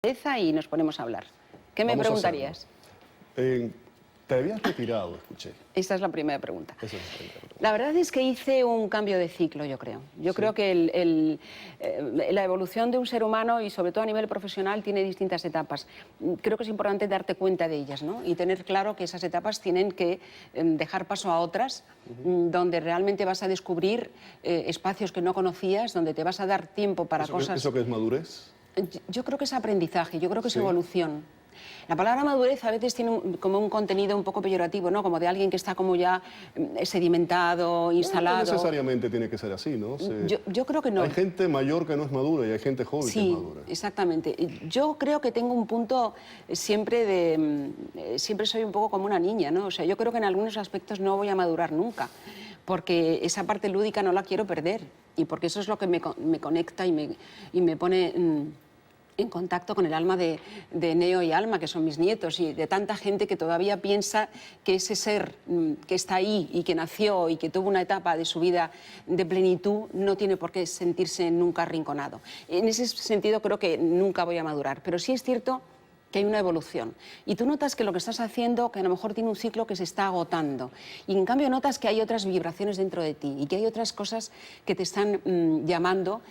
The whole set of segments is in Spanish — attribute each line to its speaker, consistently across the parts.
Speaker 1: Y nos ponemos a hablar. ¿Qué me preguntarías?
Speaker 2: Te habías retirado, escuché.
Speaker 1: Esta es la primera pregunta.
Speaker 2: Esa es la primera pregunta.
Speaker 1: La verdad es que hice un cambio de ciclo, yo creo. Yo creo que la evolución de un ser humano, y sobre todo a nivel profesional, tiene distintas etapas. Creo que es importante darte cuenta de ellas, ¿no? Y tener claro que esas etapas tienen que dejar paso a otras, donde realmente vas a descubrir espacios que no conocías, donde te vas a dar tiempo para cosas...
Speaker 2: ¿Eso qué es madurez?
Speaker 1: Yo creo que es aprendizaje, yo creo que es evolución. La palabra madurez a veces tiene como un contenido un poco peyorativo, ¿no? Como de alguien que está como ya sedimentado, instalado.
Speaker 2: No necesariamente tiene que ser así, ¿no?
Speaker 1: Yo creo que no.
Speaker 2: Hay gente mayor que no es madura y hay gente joven que es madura.
Speaker 1: Sí, exactamente. Yo creo que tengo un punto siempre de... Siempre soy un poco como una niña, ¿no? O sea, yo creo que en algunos aspectos no voy a madurar nunca, porque esa parte lúdica no la quiero perder, y porque eso es lo que me conecta y me pone... en contacto con el alma de Neo y Alma, que son mis nietos, y de tanta gente que todavía piensa que ese ser que está ahí y que nació y que tuvo una etapa de su vida de plenitud no tiene por qué sentirse nunca arrinconado. En ese sentido creo que nunca voy a madurar, pero sí es cierto que hay una evolución. Y tú notas que lo que estás haciendo, que a lo mejor tiene un ciclo que se está agotando. Y en cambio notas que hay otras vibraciones dentro de ti y que hay otras cosas que te están llamando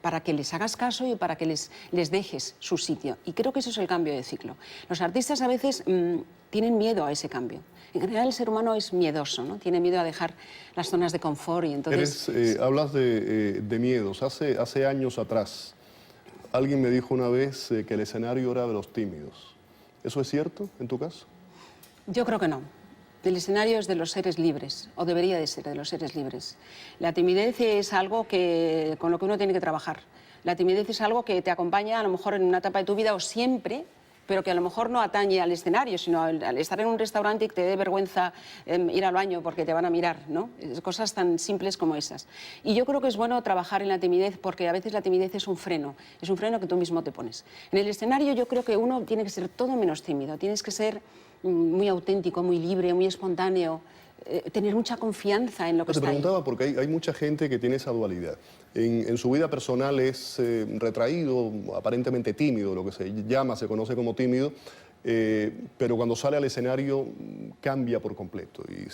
Speaker 1: para que les hagas caso y para que les dejes su sitio. Y creo que eso es el cambio de ciclo. Los artistas a veces tienen miedo a ese cambio. En general el ser humano es miedoso, ¿no? Tiene miedo a dejar las zonas de confort y entonces...
Speaker 2: Hablas de miedos. Hace años atrás, alguien me dijo una vez que el escenario era de los tímidos. ¿Eso es cierto en tu caso?
Speaker 1: Yo creo que no. El escenario es de los seres libres, o debería de ser de los seres libres. La timidez es algo con lo que uno tiene que trabajar. La timidez es algo que te acompaña a lo mejor en una etapa de tu vida o siempre, pero que a lo mejor no atañe al escenario, sino al estar en un restaurante y que te dé vergüenza ir al baño porque te van a mirar, ¿no? Cosas tan simples como esas. Y yo creo que es bueno trabajar en la timidez, porque a veces la timidez es un freno que tú mismo te pones. En el escenario yo creo que uno tiene que ser todo menos tímido, tienes que ser muy auténtico, muy libre, muy espontáneo, tener mucha confianza en lo que está ahí.
Speaker 2: Te preguntaba porque hay mucha gente que tiene esa dualidad. En su vida personal es retraído, aparentemente tímido, lo que se conoce como tímido, pero cuando sale al escenario cambia por completo y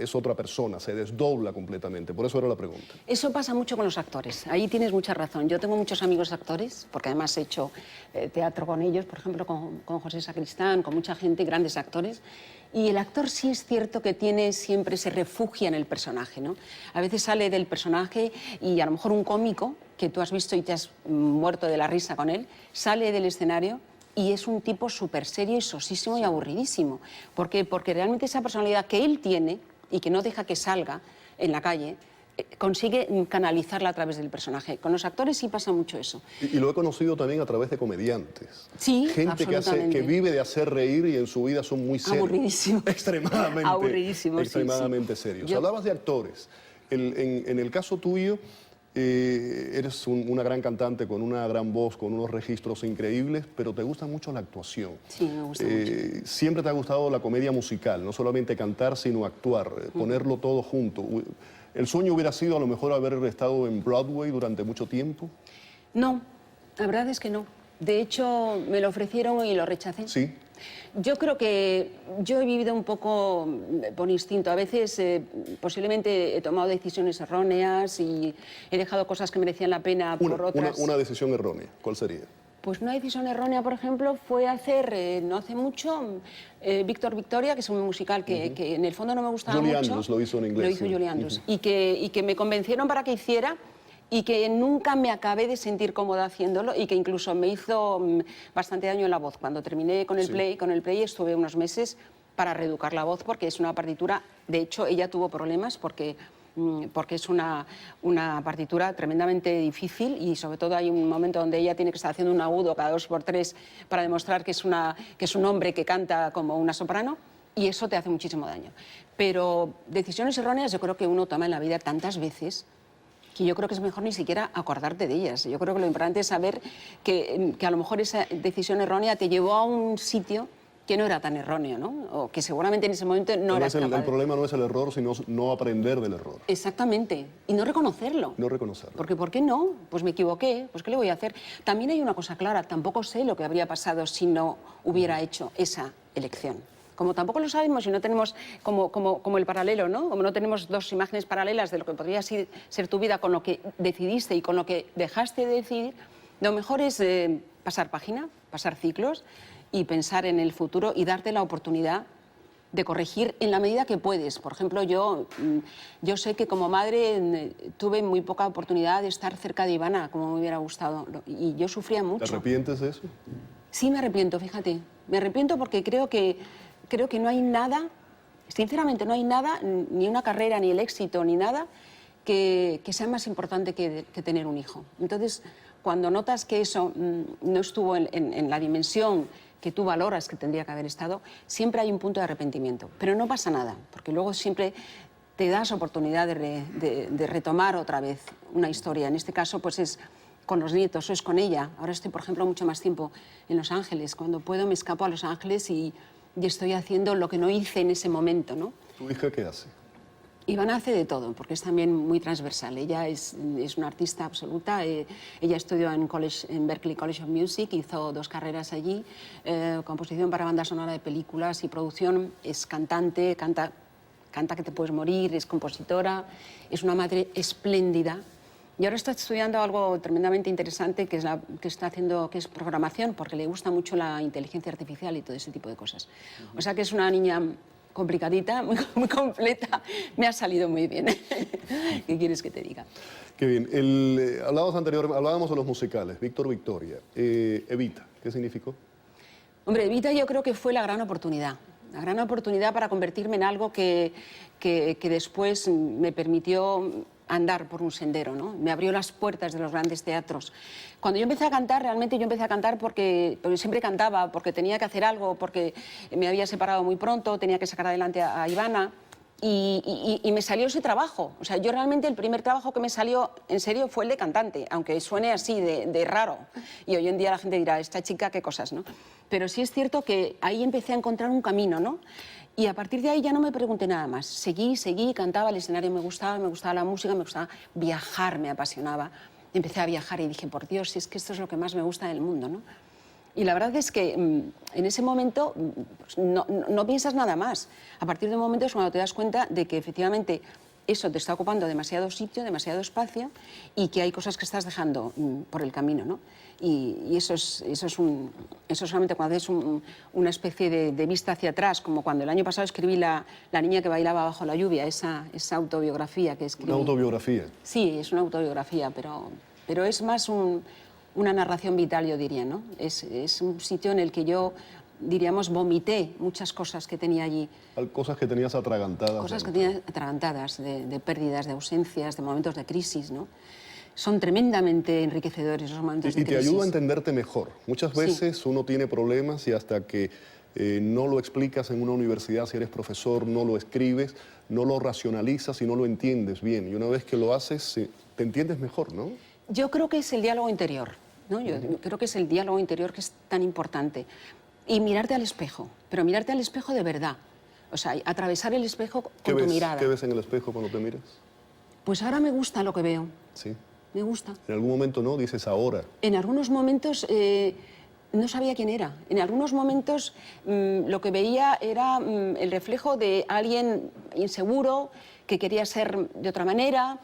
Speaker 2: es otra persona, se desdobla completamente. Por eso era la pregunta.
Speaker 1: Eso pasa mucho con los actores, ahí tienes mucha razón. Yo tengo muchos amigos actores, porque además he hecho teatro con ellos, por ejemplo con José Sacristán, con mucha gente, grandes actores. Y el actor sí es cierto que siempre se refugia en el personaje, ¿no? A veces sale del personaje y a lo mejor un cómico que tú has visto y te has muerto de la risa con él, sale del escenario y es un tipo súper serio y sosísimo y aburridísimo. ¿Por qué? Porque realmente esa personalidad que él tiene y que no deja que salga en la calle, consigue canalizarla a través del personaje. Con los actores sí pasa mucho eso.
Speaker 2: Y lo he conocido también a través de comediantes.
Speaker 1: Sí,
Speaker 2: gente que vive de hacer reír y en su vida son muy serios.
Speaker 1: Aburridísimos.
Speaker 2: Extremadamente serios. Hablabas de actores. En el caso tuyo, eres una gran cantante con una gran voz, con unos registros increíbles, pero te gusta mucho la actuación.
Speaker 1: Sí, me gusta mucho.
Speaker 2: Siempre te ha gustado la comedia musical, no solamente cantar, sino actuar, ponerlo todo junto. ¿El sueño hubiera sido a lo mejor haber estado en Broadway durante mucho tiempo?
Speaker 1: No, la verdad es que no. De hecho, me lo ofrecieron y lo rechacé.
Speaker 2: Sí.
Speaker 1: Yo creo que yo he vivido un poco por instinto. A veces posiblemente he tomado decisiones erróneas y he dejado cosas que merecían la pena por otras.
Speaker 2: Una decisión errónea, ¿cuál sería?
Speaker 1: Pues una decisión errónea, por ejemplo, fue hacer, no hace mucho, Víctor Victoria, que es un musical que en el fondo no me gustaba mucho.
Speaker 2: Julie Andrews lo hizo en inglés.
Speaker 1: Lo hizo Julie Andrews. Y que me convencieron para que hiciera y que nunca me acabé de sentir cómoda haciéndolo y que incluso me hizo bastante daño en la voz. Cuando terminé con el play estuve unos meses para reeducar la voz porque es una partitura, de hecho ella tuvo problemas porque es una partitura tremendamente difícil y sobre todo hay un momento donde ella tiene que estar haciendo un agudo cada 2 por 3 para demostrar que es un hombre que canta como una soprano y eso te hace muchísimo daño. Pero decisiones erróneas yo creo que uno toma en la vida tantas veces que yo creo que es mejor ni siquiera acordarte de ellas. Yo creo que lo importante es saber que a lo mejor esa decisión errónea te llevó a un sitio que no era tan erróneo, ¿no? O que seguramente en ese momento no era capaz
Speaker 2: el problema no es el error, sino no aprender del error.
Speaker 1: Exactamente, y no reconocerlo.
Speaker 2: No reconocerlo.
Speaker 1: Porque ¿por qué no? Pues me equivoqué, pues ¿qué le voy a hacer? También hay una cosa clara, tampoco sé lo que habría pasado si no hubiera hecho esa elección. Como tampoco lo sabemos y no tenemos como el paralelo, ¿no? Como no tenemos dos imágenes paralelas de lo que podría ser tu vida con lo que decidiste y con lo que dejaste de decidir, lo mejor es pasar página, pasar ciclos y pensar en el futuro y darte la oportunidad de corregir en la medida que puedes. Por ejemplo, yo sé que como madre tuve muy poca oportunidad de estar cerca de Ivana, como me hubiera gustado, y yo sufría mucho.
Speaker 2: ¿Te arrepientes de eso?
Speaker 1: Sí, me arrepiento, fíjate. Me arrepiento porque creo que no hay nada, sinceramente no hay nada, ni una carrera, ni el éxito, ni nada, que sea más importante que tener un hijo. Entonces, cuando notas que eso no estuvo en la dimensión que tú valoras que tendría que haber estado, siempre hay un punto de arrepentimiento. Pero no pasa nada, porque luego siempre te das oportunidad de retomar otra vez una historia. En este caso, pues es con los nietos, o es con ella. Ahora estoy, por ejemplo, mucho más tiempo en Los Ángeles. Cuando puedo me escapo a Los Ángeles y estoy haciendo lo que no hice en ese momento, ¿no?
Speaker 2: ¿Tu hija qué hace?
Speaker 1: Ivana hace de todo, porque es también muy transversal. Ella es una artista absoluta. Ella estudió en Berklee College of Music, hizo 2 carreras allí, composición para banda sonora de películas y producción. Es cantante, canta que te puedes morir, es compositora, es una madre espléndida. Y ahora está estudiando algo tremendamente interesante que es programación, porque le gusta mucho la inteligencia artificial y todo ese tipo de cosas. O sea que es una niña complicadita, muy completa. Me ha salido muy bien. ¿Qué quieres que te diga?
Speaker 2: Qué bien. Hablábamos de los musicales. Víctor, Victoria. Evita, ¿qué significó?
Speaker 1: Hombre, Evita yo creo que fue la gran oportunidad. La gran oportunidad para convertirme en algo que después me permitió andar por un sendero, ¿no? Me abrió las puertas de los grandes teatros. Cuando yo empecé a cantar, realmente yo empecé a cantar porque siempre cantaba, porque tenía que hacer algo, porque me había separado muy pronto, tenía que sacar adelante a Ivana y me salió ese trabajo. O sea, yo realmente el primer trabajo que me salió en serio fue el de cantante, aunque suene así de raro. Y hoy en día la gente dirá, esta chica, qué cosas, ¿no? Pero sí es cierto que ahí empecé a encontrar un camino, ¿no? Y a partir de ahí ya no me pregunté nada más. Seguí, cantaba, el escenario me gustaba la música, me gustaba viajar, me apasionaba. Empecé a viajar y dije, por Dios, si es que esto es lo que más me gusta del mundo, ¿no? Y la verdad es que en ese momento pues, no piensas nada más. A partir de un momento es cuando te das cuenta de que efectivamente eso te está ocupando demasiado sitio, demasiado espacio y que hay cosas que estás dejando por el camino, ¿no? Y eso solamente cuando haces una especie de vista hacia atrás, como cuando el año pasado escribí La niña que bailaba bajo la lluvia, esa autobiografía que escribí.
Speaker 2: ¿Una autobiografía?
Speaker 1: Sí, es una autobiografía, pero es más una narración vital, yo diría, ¿no? Es un sitio en el que yo, diríamos, vomité muchas cosas que tenía allí.
Speaker 2: Cosas que tenías atragantadas.
Speaker 1: Cosas que tenía atragantadas, de pérdidas, de ausencias, de momentos de crisis, ¿no? Son tremendamente enriquecedores esos momentos de crisis.
Speaker 2: Y te ayuda a entenderte mejor. Muchas veces uno tiene problemas y hasta que no lo explicas en una universidad, si eres profesor, no lo escribes, no lo racionalizas y no lo entiendes bien. Y una vez que lo haces, te entiendes mejor, ¿no?
Speaker 1: Yo creo que es el diálogo interior, ¿no? Yo creo que es el diálogo interior que es tan importante. Y mirarte al espejo, pero mirarte al espejo de verdad. O sea, atravesar el espejo con tu mirada.
Speaker 2: ¿Qué ves en el espejo cuando te miras?
Speaker 1: Pues ahora me gusta lo que veo.
Speaker 2: Sí.
Speaker 1: Me gusta.
Speaker 2: En algún momento no, dices ahora.
Speaker 1: En algunos momentos no sabía quién era. En algunos momentos lo que veía era el reflejo de alguien inseguro, que quería ser de otra manera,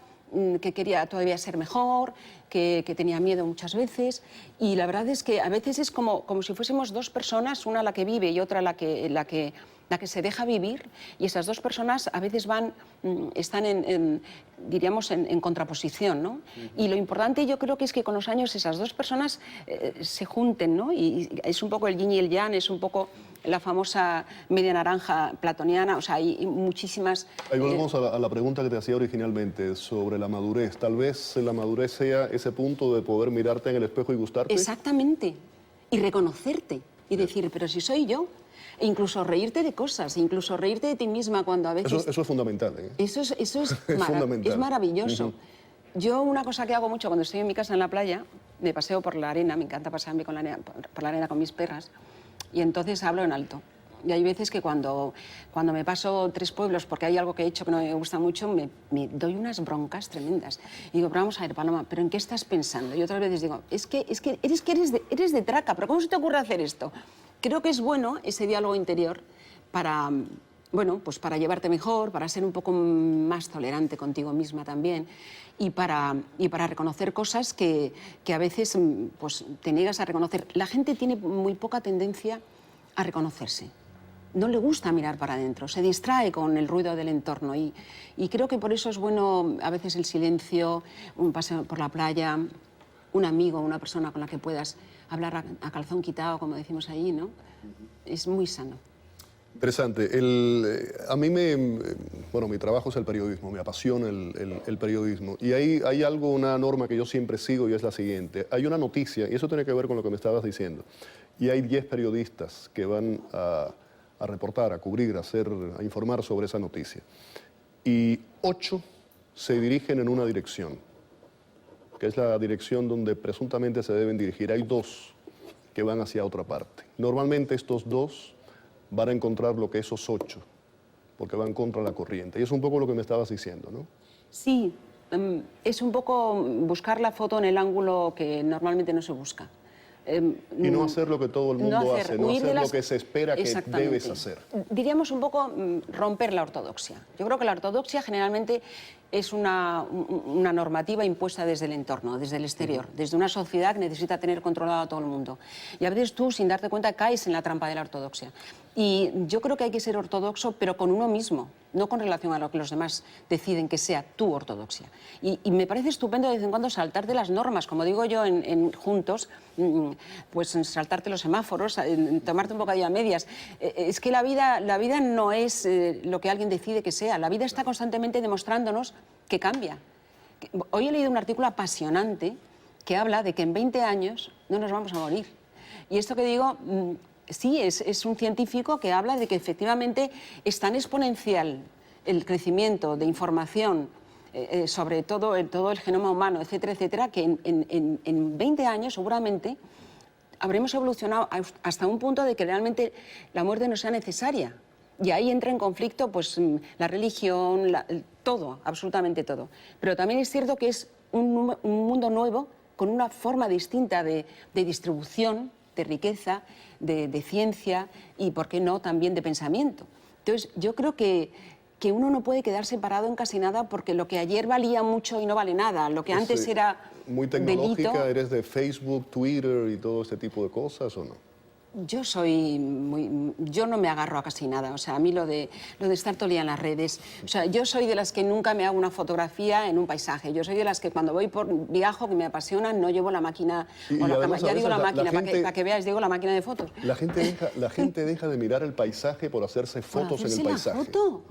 Speaker 1: que quería todavía ser mejor, que tenía miedo muchas veces. Y la verdad es que a veces es como si fuésemos 2 personas, una la que vive y otra la que se deja vivir, y esas 2 personas a veces están diríamos, en contraposición, ¿no? Y lo importante yo creo que es que con los años esas 2 personas se junten, ¿no? Y es un poco el yin y el yang, es un poco la famosa media naranja platoniana, o sea, hay muchísimas...
Speaker 2: Ahí volvemos a la pregunta que te hacía originalmente sobre la madurez. Tal vez la madurez sea ese punto de poder mirarte en el espejo y gustarte.
Speaker 1: Exactamente, y reconocerte, y decir, pero si soy yo. E incluso reírte de cosas, incluso reírte de ti misma cuando a veces...
Speaker 2: Eso es fundamental, ¿eh?
Speaker 1: Eso es
Speaker 2: fundamental.
Speaker 1: Es maravilloso. Yo una cosa que hago mucho cuando estoy en mi casa en la playa, me paseo por la arena, me encanta pasearme por la arena con mis perras, y entonces hablo en alto. Y hay veces que cuando me paso 3 pueblos porque hay algo que he hecho que no me gusta mucho, me doy unas broncas tremendas. Y digo, pero vamos a ver, Paloma, ¿pero en qué estás pensando? Y otras veces digo, es que eres de traca, ¿pero cómo se te ocurre hacer esto? Creo que es bueno ese diálogo interior para, bueno, pues para llevarte mejor, para ser un poco más tolerante contigo misma también y para reconocer cosas que a veces pues, te niegas a reconocer. La gente tiene muy poca tendencia a reconocerse. No le gusta mirar para adentro, se distrae con el ruido del entorno y creo que por eso es bueno a veces el silencio, un paseo por la playa, un amigo, una persona con la que puedas hablar a calzón quitado, como decimos ahí, ¿no? Es muy sano.
Speaker 2: Interesante. A mí bueno, mi trabajo es el periodismo, me apasiona el periodismo. Y hay algo, una norma que yo siempre sigo y es la siguiente. Hay una noticia, y eso tiene que ver con lo que me estabas diciendo, y hay 10 periodistas que van a reportar, a cubrir, a informar sobre esa noticia. Y 8 se dirigen en una dirección, que es la dirección donde presuntamente se deben dirigir. Hay 2 que van hacia otra parte. Normalmente estos 2 van a encontrar lo que esos 8, porque van contra la corriente. Y es un poco lo que me estabas diciendo, ¿no?
Speaker 1: Sí, es un poco buscar la foto en el ángulo que normalmente no se busca.
Speaker 2: Y no hacer lo que todo el mundo hace, no hacer lo que se espera que debes hacer.
Speaker 1: Diríamos un poco romper la ortodoxia. Yo creo que la ortodoxia generalmente es una normativa impuesta desde el entorno, desde el exterior, desde una sociedad que necesita tener controlado a todo el mundo. Y a veces tú, sin darte cuenta, caes en la trampa de la ortodoxia. Y yo creo que hay que ser ortodoxo, pero con uno mismo, no con relación a lo que los demás deciden que sea tu ortodoxia. Y me parece estupendo de vez en cuando saltarte las normas, como digo yo en Juntos, pues saltarte los semáforos, tomarte un bocadillo a medias. Es que la vida no es lo que alguien decide que sea, la vida está constantemente demostrándonos que cambia. Hoy he leído un artículo apasionante que habla de que en 20 años no nos vamos a morir. Y esto que digo, sí, es un científico que habla de que efectivamente es tan exponencial el crecimiento de información sobre todo el genoma humano, etcétera, etcétera, que en 20 años seguramente habremos evolucionado hasta un punto de que realmente la muerte no sea necesaria. Y ahí entra en conflicto pues, la religión, todo, absolutamente todo. Pero también es cierto que es un mundo nuevo con una forma distinta de distribución, de riqueza, de ciencia y, ¿por qué no?, también de pensamiento. Entonces, yo creo que uno no puede quedarse parado en casi nada porque lo que ayer valía mucho y no vale nada, lo que antes era
Speaker 2: muy tecnológica,
Speaker 1: delito.
Speaker 2: ¿Eres de Facebook, Twitter y todo este tipo de cosas o no?
Speaker 1: Yo no me agarro a casi nada, o sea, a mí lo de estar todo el día en las redes, o sea, yo soy de las que nunca me hago una fotografía en un paisaje, yo soy de las que cuando voy por viaje que me apasiona no llevo la máquina, o la cámara, ya digo la máquina, para que veáis, digo la máquina de fotos.
Speaker 2: La gente deja de mirar el paisaje por hacerse fotos en el paisaje.
Speaker 1: Foto.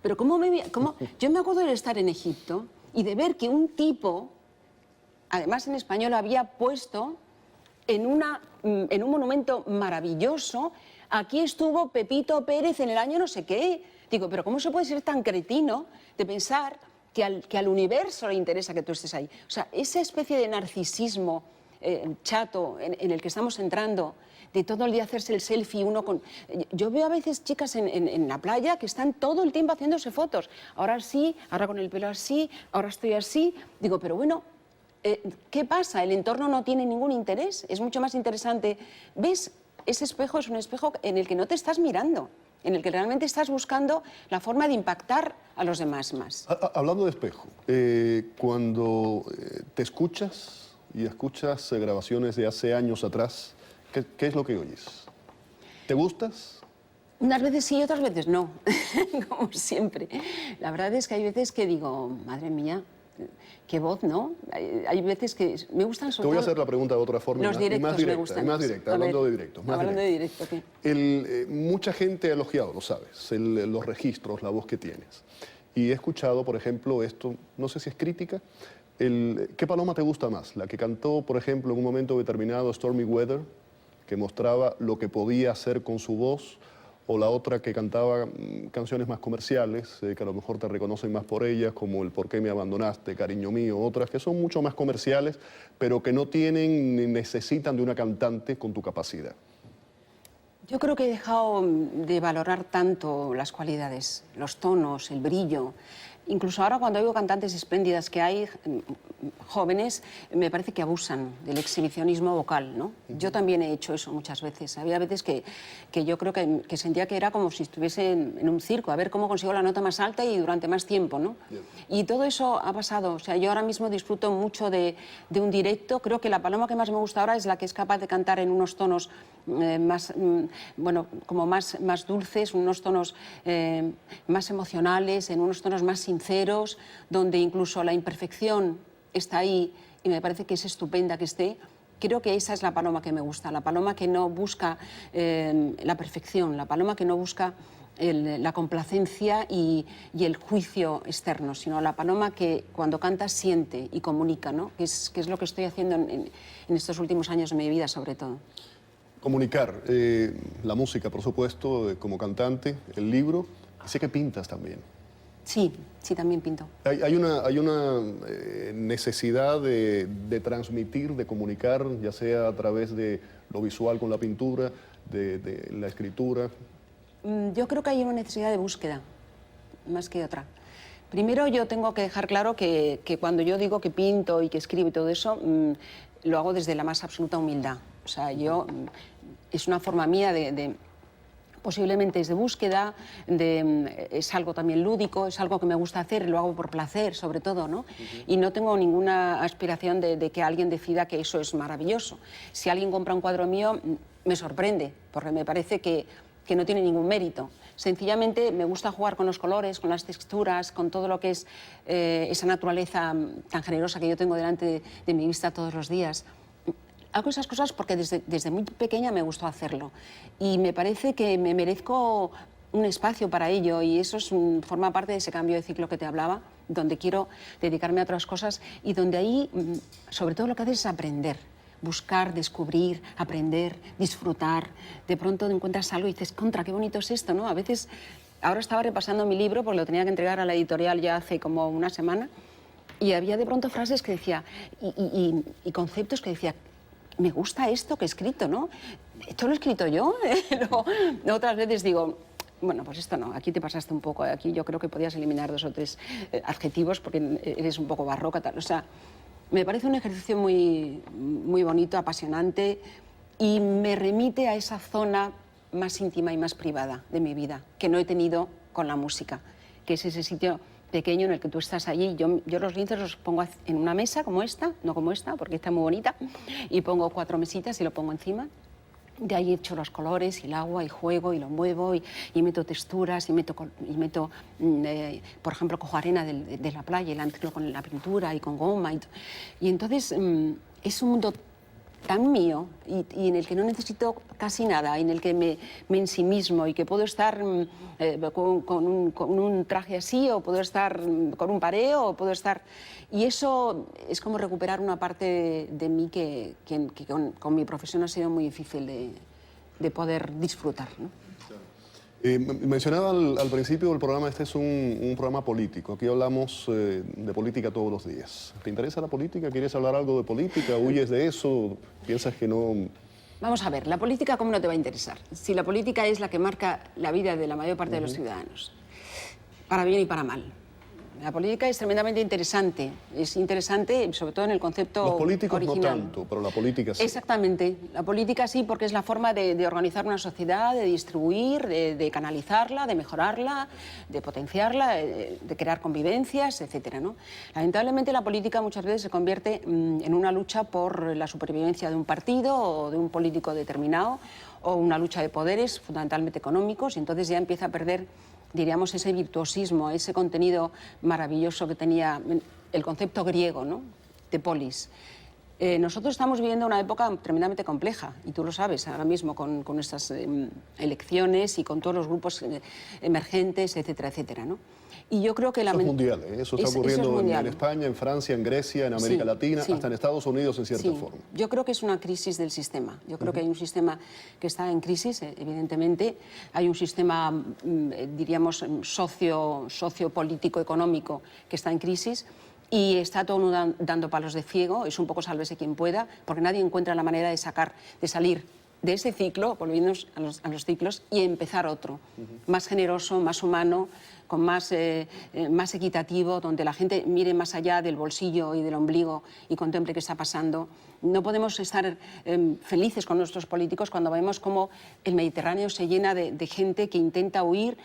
Speaker 1: Pero yo me acuerdo de estar en Egipto y de ver que un tipo, además en español, había puesto en un monumento maravilloso, aquí estuvo Pepito Pérez en el año no sé qué. Digo, pero ¿cómo se puede ser tan cretino de pensar que al universo le interesa que tú estés ahí? O sea, esa especie de narcisismo chato en el que estamos entrando, de todo el día hacerse el selfie uno con... Yo veo a veces chicas en la playa que están todo el tiempo haciéndose fotos. Ahora sí, ahora con el pelo así, ahora estoy así. Digo, pero bueno... ¿qué pasa? El entorno no tiene ningún interés, es mucho más interesante. ¿Ves? Ese espejo es un espejo en el que no te estás mirando, en el que realmente estás buscando la forma de impactar a los demás más.
Speaker 2: Hablando de espejo, cuando te escuchas y escuchas grabaciones de hace años atrás, ¿qué es lo que oyes? ¿Te gustas?
Speaker 1: Unas veces sí y otras veces no, como siempre. La verdad es que hay veces que digo, madre mía, qué voz, ¿no? Hay veces que me gustan sobre todo...
Speaker 2: Te voy a hacer la pregunta de otra forma.
Speaker 1: Los directos me gustan.
Speaker 2: Más directa, hablando de directos.
Speaker 1: Hablando de directo, ¿qué?
Speaker 2: Mucha gente ha elogiado, lo sabes, los registros, la voz que tienes. Y he escuchado, por ejemplo, esto, no sé si es crítica, ¿qué paloma te gusta más? La que cantó, por ejemplo, en un momento determinado Stormy Weather, que mostraba lo que podía hacer con su voz, o la otra que cantaba canciones más comerciales, que a lo mejor te reconocen más por ellas, como el ¿Por qué me abandonaste?, Cariño mío, otras que son mucho más comerciales, pero que no tienen ni necesitan de una cantante con tu capacidad.
Speaker 1: Yo creo que he dejado de valorar tanto las cualidades, los tonos, el brillo. Incluso ahora cuando oigo cantantes espléndidas que hay, jóvenes, me parece que abusan del exhibicionismo vocal, ¿no? Yo también he hecho eso muchas veces. Había veces que yo creo que sentía que era como si estuviese en un circo, a ver cómo consigo la nota más alta y durante más tiempo, ¿no? Y todo eso ha pasado. O sea, yo ahora mismo disfruto mucho de un directo. Creo que la paloma que más me gusta ahora es la que es capaz de cantar en unos tonos más, bueno, como más dulces, unos tonos más emocionales, en unos tonos más sinceros, donde incluso la imperfección está ahí y me parece que es estupenda que esté. Creo que esa es la paloma que me gusta, la paloma que no busca la perfección, la paloma que no busca la complacencia y el juicio externo, sino la paloma que cuando canta siente y comunica, ¿no? Que es lo que estoy haciendo en estos últimos años de mi vida, sobre todo.
Speaker 2: Comunicar, la música, por supuesto, como cantante, el libro, y sé que pintas también.
Speaker 1: Sí, sí, también pinto.
Speaker 2: Hay una necesidad de transmitir, de comunicar, ya sea a través de lo visual con la pintura, de la escritura.
Speaker 1: Yo creo que hay una necesidad de búsqueda, más que otra. Primero yo tengo que dejar claro que cuando yo digo que pinto y que escribo y todo eso, lo hago desde la más absoluta humildad. O sea, es una forma mía posiblemente es de búsqueda, es algo también lúdico, es algo que me gusta hacer, lo hago por placer, sobre todo, ¿no? Y no tengo ninguna aspiración de que alguien decida que eso es maravilloso. Si alguien compra un cuadro mío, me sorprende, porque me parece que no tiene ningún mérito. Sencillamente me gusta jugar con los colores, con las texturas, con todo lo que es esa naturaleza tan generosa que yo tengo delante de mi vista todos los días. Hago esas cosas porque desde muy pequeña me gustó hacerlo y me parece que me merezco un espacio para ello y eso forma parte de ese cambio de ciclo que te hablaba, donde quiero dedicarme a otras cosas y donde ahí, sobre todo, lo que haces es aprender. Buscar, descubrir, aprender, disfrutar. De pronto encuentras algo y dices, contra, qué bonito es esto, ¿no? A veces, ahora estaba repasando mi libro porque lo tenía que entregar a la editorial ya hace como una semana y había de pronto frases que decía y conceptos que decía, me gusta esto que he escrito, ¿no? ¿Esto lo he escrito yo? Otras veces digo, bueno, pues esto no, aquí te pasaste un poco, aquí yo creo que podías eliminar 2 o 3 adjetivos porque eres un poco barroca, tal. O sea, me parece un ejercicio muy bonito, apasionante y me remite a esa zona más íntima y más privada de mi vida que no he tenido con la música, que es ese sitio pequeño en el que tú estás allí. Yo los linces los pongo en una mesa como esta, no como esta, porque está muy bonita, y pongo 4 mesitas y lo pongo encima. De ahí echo los colores y el agua y juego y lo muevo y meto texturas y meto por ejemplo, cojo arena de la playa y la mezclo con la pintura y con goma. Y entonces es un mundo tan mío y en el que no necesito casi nada, en el que me ensimismo y que puedo estar con un traje así o puedo estar con un pareo o puedo estar... Y eso es como recuperar una parte de mí que con mi profesión ha sido muy difícil de poder disfrutar, ¿no?
Speaker 2: Mencionaba al principio del programa, este es un programa político. Aquí hablamos de política todos los días. ¿Te interesa la política? ¿Quieres hablar algo de política? ¿Huyes de eso? ¿Piensas que no...?
Speaker 1: Vamos a ver, la política, ¿cómo no te va a interesar? Si la política es la que marca la vida de la mayor parte de los ciudadanos, para bien y para mal. La política es tremendamente interesante. Es interesante, sobre todo en el concepto
Speaker 2: Los políticos
Speaker 1: original.
Speaker 2: no tanto, pero la política sí.
Speaker 1: Exactamente. La política sí, porque es la forma de organizar una sociedad, de distribuir, de canalizarla, de mejorarla, de potenciarla, de crear convivencias, etcétera, ¿no? Lamentablemente la política muchas veces se convierte en una lucha por la supervivencia de un partido o de un político determinado o una lucha de poderes, fundamentalmente económicos, y entonces ya empieza a perder, diríamos, ese virtuosismo, ese contenido maravilloso que tenía el concepto griego, ¿no?, de polis. Nosotros estamos viviendo una época tremendamente compleja, y tú lo sabes ahora mismo con nuestras elecciones y con todos los grupos emergentes, etcétera, etcétera, ¿no? Y yo creo que
Speaker 2: Eso es mundial, ¿eh? Eso está ocurriendo en España, en Francia, en Grecia, en América Latina, hasta en Estados Unidos en cierta forma.
Speaker 1: Yo creo que es una crisis del sistema. Yo creo que hay un sistema que está en crisis, evidentemente. Hay un sistema, diríamos, sociopolítico, económico, que está en crisis. Y está todo uno dando palos de ciego, es un poco sálvese quien pueda, porque nadie encuentra la manera de salir de ese ciclo, volviéndonos a los ciclos, y empezar otro, más generoso, más humano, con más equitativo, donde la gente mire más allá del bolsillo y del ombligo y contemple qué está pasando. No podemos estar felices con nuestros políticos cuando vemos cómo el Mediterráneo se llena de gente que intenta huir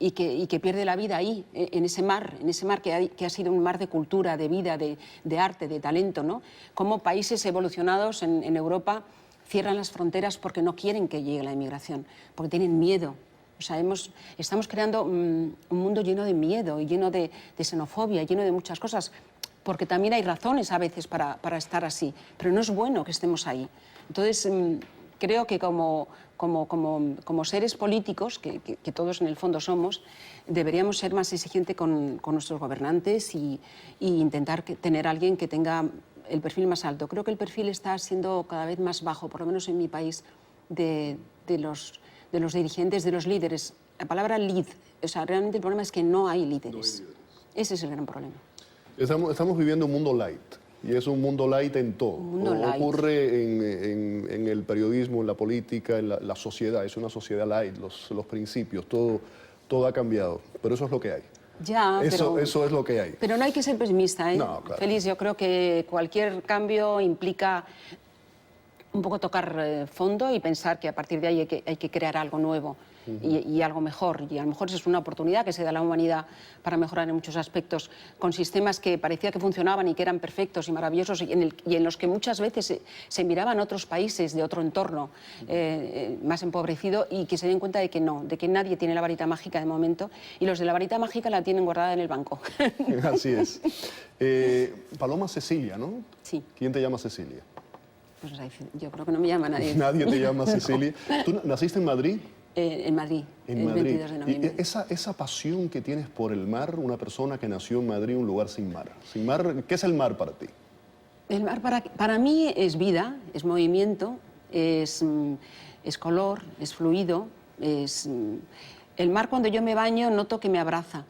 Speaker 1: y que pierde la vida ahí, en ese mar que ha sido un mar de cultura, de vida, de arte, de talento, ¿no? Cómo países evolucionados en Europa cierran las fronteras porque no quieren que llegue la inmigración, porque tienen miedo. O sea, estamos creando un mundo lleno de miedo y lleno de xenofobia, lleno de muchas cosas, porque también hay razones a veces para estar así, pero no es bueno que estemos ahí. Entonces, creo que como seres políticos, que todos en el fondo somos, deberíamos ser más exigentes con nuestros gobernantes y intentar tener a alguien que tenga el perfil más alto. Creo que el perfil está siendo cada vez más bajo, por lo menos en mi país, de los dirigentes, de los líderes. La palabra lead, o sea, realmente el problema es que no hay líderes. Ese es el gran problema.
Speaker 2: Estamos viviendo un mundo light, y es un mundo light en todo. Ocurre en el periodismo, en la política, en la sociedad. Es una sociedad light, los principios, todo ha cambiado, pero eso es lo que hay.
Speaker 1: Ya,
Speaker 2: eso es lo que hay.
Speaker 1: Pero no hay que ser pesimista, ¿eh?
Speaker 2: No, claro.
Speaker 1: Feliz, yo creo que cualquier cambio implica un poco tocar fondo y pensar que a partir de ahí hay que crear algo nuevo y algo mejor. Y a lo mejor es una oportunidad que se da a la humanidad para mejorar en muchos aspectos, con sistemas que parecía que funcionaban y que eran perfectos y maravillosos y en los que muchas veces se miraban otros países de otro entorno más empobrecido y que se den cuenta de que no, de que nadie tiene la varita mágica de momento y los de la varita mágica la tienen guardada en el banco.
Speaker 2: Así es. Paloma Cecilia, ¿no?
Speaker 1: Sí.
Speaker 2: ¿Quién te llama Cecilia?
Speaker 1: Pues yo creo que no me llama nadie.
Speaker 2: Nadie te llama Cecilia.
Speaker 1: No.
Speaker 2: ¿Tú naciste en Madrid?
Speaker 1: En Madrid, el 22 de noviembre.
Speaker 2: Y esa pasión que tienes por el mar, una persona que nació en Madrid, un lugar sin mar. Sin mar, ¿qué es el mar para ti?
Speaker 1: El mar para mí es vida, es movimiento, es color, es fluido. El mar, cuando yo me baño, noto que me abraza,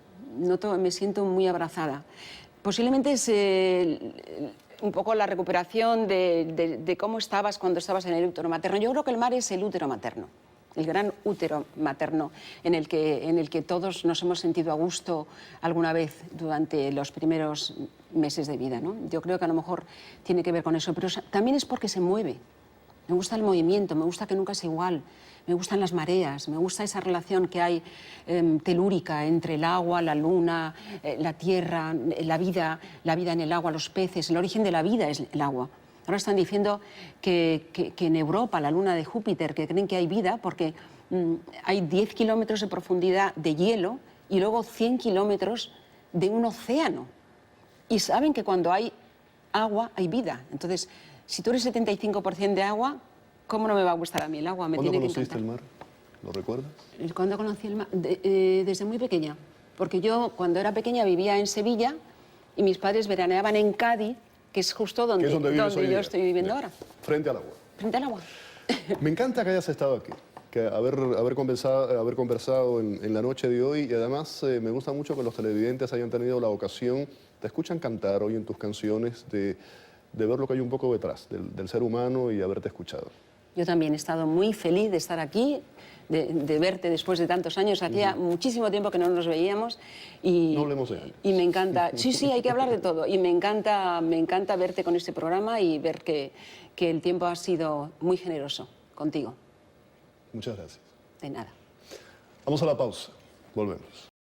Speaker 1: me siento muy abrazada. Posiblemente es un poco la recuperación de cómo estabas cuando estabas en el útero materno. Yo creo que el mar es el útero materno, el gran útero materno en el que todos nos hemos sentido a gusto alguna vez durante los primeros meses de vida, ¿no? Yo creo que a lo mejor tiene que ver con eso, pero también es porque se mueve. Me gusta el movimiento, me gusta que nunca es igual, me gustan las mareas, me gusta esa relación que hay telúrica entre el agua, la luna, la tierra, la vida en el agua, los peces. El origen de la vida es el agua. Ahora están diciendo que en Europa, la luna de Júpiter, que creen que hay vida porque hay 10 kilómetros de profundidad de hielo y luego 100 kilómetros de un océano. Y saben que cuando hay agua hay vida. Entonces, si tú eres 75% de agua, ¿cómo no me va a gustar a mí el agua?
Speaker 2: ¿Cuándo conociste el mar? ¿Lo recuerdas?
Speaker 1: ¿Cuándo conocí el mar? Desde muy pequeña. Porque yo, cuando era pequeña, vivía en Sevilla y mis padres veraneaban en Cádiz, que es justo donde yo estoy viviendo ahora.
Speaker 2: Frente al agua.
Speaker 1: Frente al agua.
Speaker 2: Me encanta que hayas estado aquí, que haber conversado en la noche de hoy, y además me gusta mucho que los televidentes hayan tenido la ocasión, te escuchan cantar hoy en tus canciones, de ver lo que hay un poco detrás del ser humano y haberte escuchado.
Speaker 1: Yo también he estado muy feliz de estar aquí, de verte después de tantos años. Hacía muchísimo tiempo que no nos veíamos y,
Speaker 2: no hablemos de años.
Speaker 1: Y me encanta, sí, hay que hablar de todo. Y me encanta verte con este programa y ver que el tiempo ha sido muy generoso contigo.
Speaker 2: Muchas gracias.
Speaker 1: De nada.
Speaker 2: Vamos a la pausa. Volvemos.